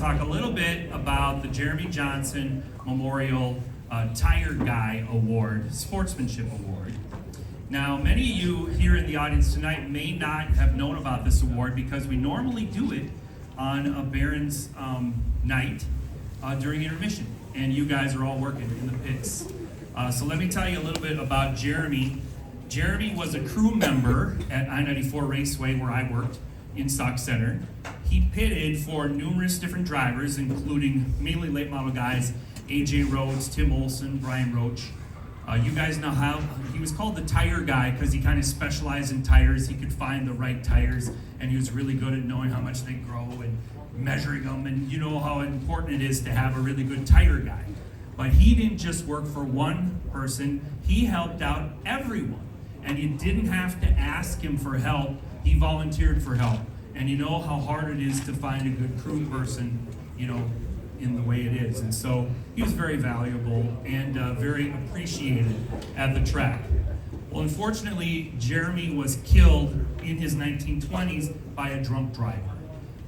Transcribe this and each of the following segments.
Talk a little bit about the Jeremy Johnson Memorial Tire Guy Award, Sportsmanship Award. Now, many of you here in the audience tonight may not have known about this award because we normally do it on a Barron's night during intermission, and you guys are all working in the pits. So let me tell you a little bit about Jeremy. Jeremy was a crew member at I-94 Raceway where I worked in Stock Center. He pitted for numerous different drivers, including mainly late model guys, AJ Rhodes, Tim Olson, Brian Roach. You guys know how he was called the tire guy because he kind of specialized in tires. He could find the right tires, and he was really good at knowing how much they grow and measuring them. And you know how important it is to have a really good tire guy. But he didn't just work for one person, he helped out everyone. And you didn't have to ask him for help, he volunteered for help. And you know how hard it is to find a good crew person, you know, in the way it is. And so he was very valuable and very appreciated at the track. Well, unfortunately, Jeremy was killed in his 1920s by a drunk driver.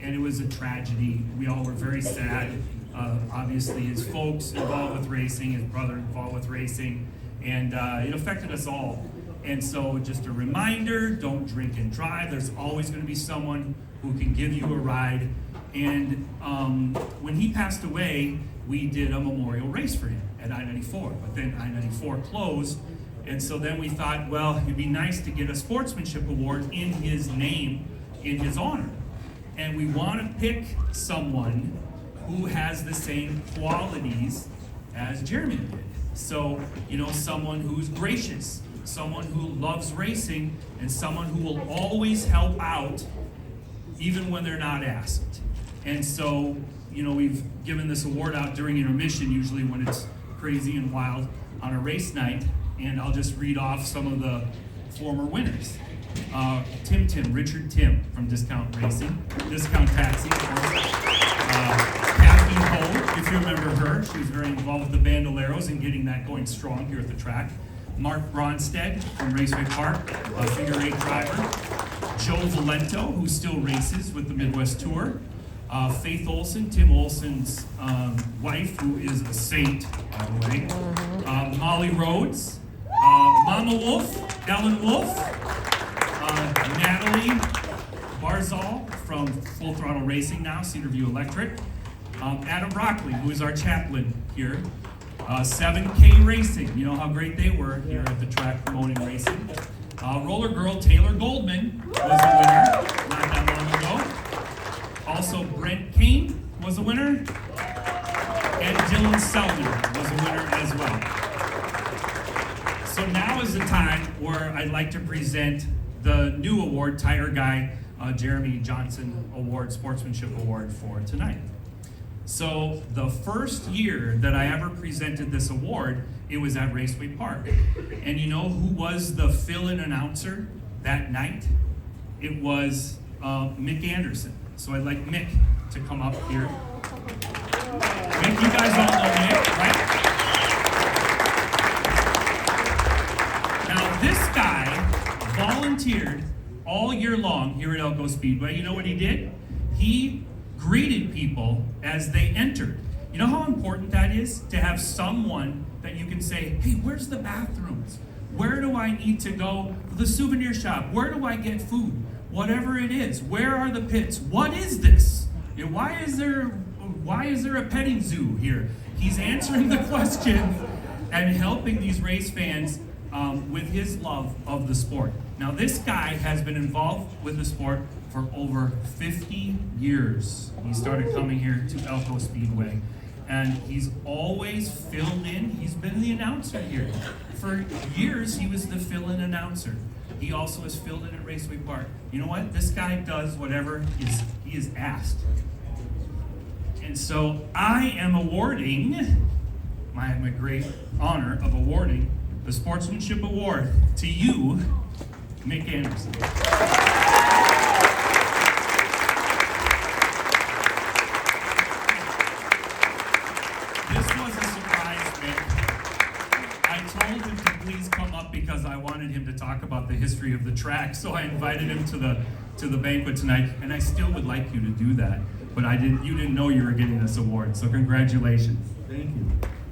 And it was a tragedy. We all were very sad. Obviously, his folks involved with racing, his brother involved with racing, and it affected us all. And so just a reminder, don't drink and drive. There's always going to be someone who can give you a ride. And when he passed away, we did a memorial race for him at I-94. But then I-94 closed. And so then we thought, well, it'd be nice to get a sportsmanship award in his name, in his honor. And we want to pick someone who has the same qualities as Jeremy did. So, you know, someone who's gracious, someone who loves racing, and someone who will always help out even when they're not asked. And so, you know, we've given this award out during intermission, usually when it's crazy and wild on a race night, and I'll just read off some of the former winners. Richard Tim from Discount Taxi, of course. Kathy Ho, if you remember her, she was very involved with the Bandoleros and getting that going strong here at the track. Mark Bronstead from Raceway Park, a figure eight driver. Joe Valento, who still races with the Midwest Tour. Faith Olson, Tim Olson's wife, who is a saint, by the way. Molly Rhodes, Mama Wolf, Ellen Wolf, Natalie Barzal from Full Throttle Racing now, Cedarview Electric. Adam Rockley, who is our chaplain here. 7K Racing, you know how great they were here at the track promoting racing. Roller Girl Taylor Goldman was a winner not that long ago. Also Brent Kane was a winner. And Dylan Selden was a winner as well. So now is the time where I'd like to present the new award, Tire Guy Jeremy Johnson Award, Sportsmanship Award for tonight. So the first year that I ever presented this award, it was at Raceway Park. And you know who was the fill-in announcer that night? It was Mick Anderson. So I'd like Mick to come up here. Mick, you guys all know Mick, right? Now this guy volunteered all year long here at Elko Speedway. You know what he did? He greeted people as they entered. You know how important that is to have someone that you can say, hey, where's the bathrooms? Where do I need to go to the souvenir shop? Where do I get food? Whatever it is, where are the pits? What is this? You know, why is there a petting zoo here? He's answering the question and helping these race fans with his love of the sport. Now this guy has been involved with the sport for over 50 years. He started coming here to Elko Speedway, and he's always filled in. He's been the announcer here. For years, he was the fill-in announcer. He also has filled in at Raceway Park. You know what? This guy does whatever he is asked. And so I am awarding, I have my great honor of awarding the Sportsmanship Award to you, Mick Anderson. Because I wanted him to talk about the history of the track, so I invited him to the banquet tonight, and I still would like you to do that. but you didn't know you were getting this award, so congratulations. Thank you.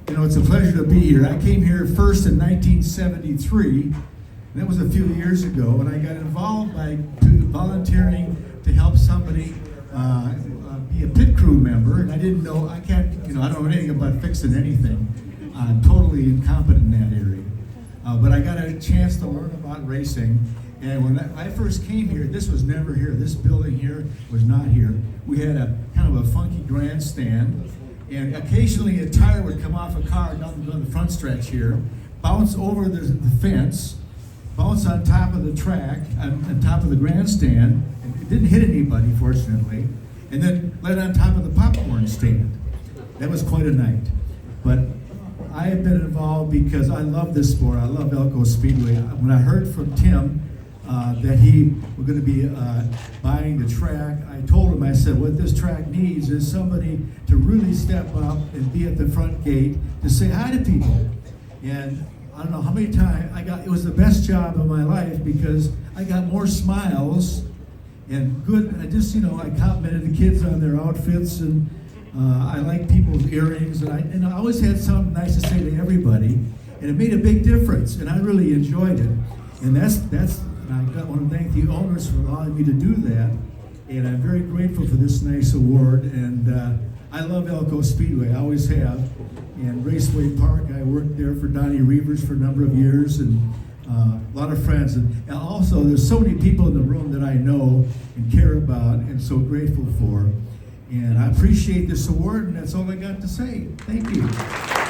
You know, it's a pleasure to be here. I came here first in 1973, and that was a few years ago, and I got involved by volunteering to help somebody be a pit crew member, and I didn't know, I don't know anything about fixing anything. I'm totally incompetent in that area. But I got a chance to learn about racing, and when I first came here, this was never here. This building here was not here. We had a kind of a funky grandstand, and occasionally a tire would come off a car down the front stretch here, bounce over the fence, bounce on top of the track, on top of the grandstand. It didn't hit anybody, fortunately, and then let on top of the popcorn stand. That was quite a night. But I have been involved because I love this sport. I love Elko Speedway. When I heard from Tim that he was going to be buying the track, I told him, I said, what this track needs is somebody to really step up and be at the front gate to say hi to people. And I don't know how many times it was the best job of my life because I got more smiles and good. I complimented the kids on their outfits, and I like people's earrings, and I always had something nice to say to everybody, and it made a big difference, and I really enjoyed it. And I want to thank the owners for allowing me to do that, and I'm very grateful for this nice award. And I love Elko Speedway, I always have. And Raceway Park, I worked there for Donnie Reavers for a number of years, and a lot of friends. And also, there's so many people in the room that I know and care about and so grateful for. And I appreciate this award, and that's all I got to say. Thank you.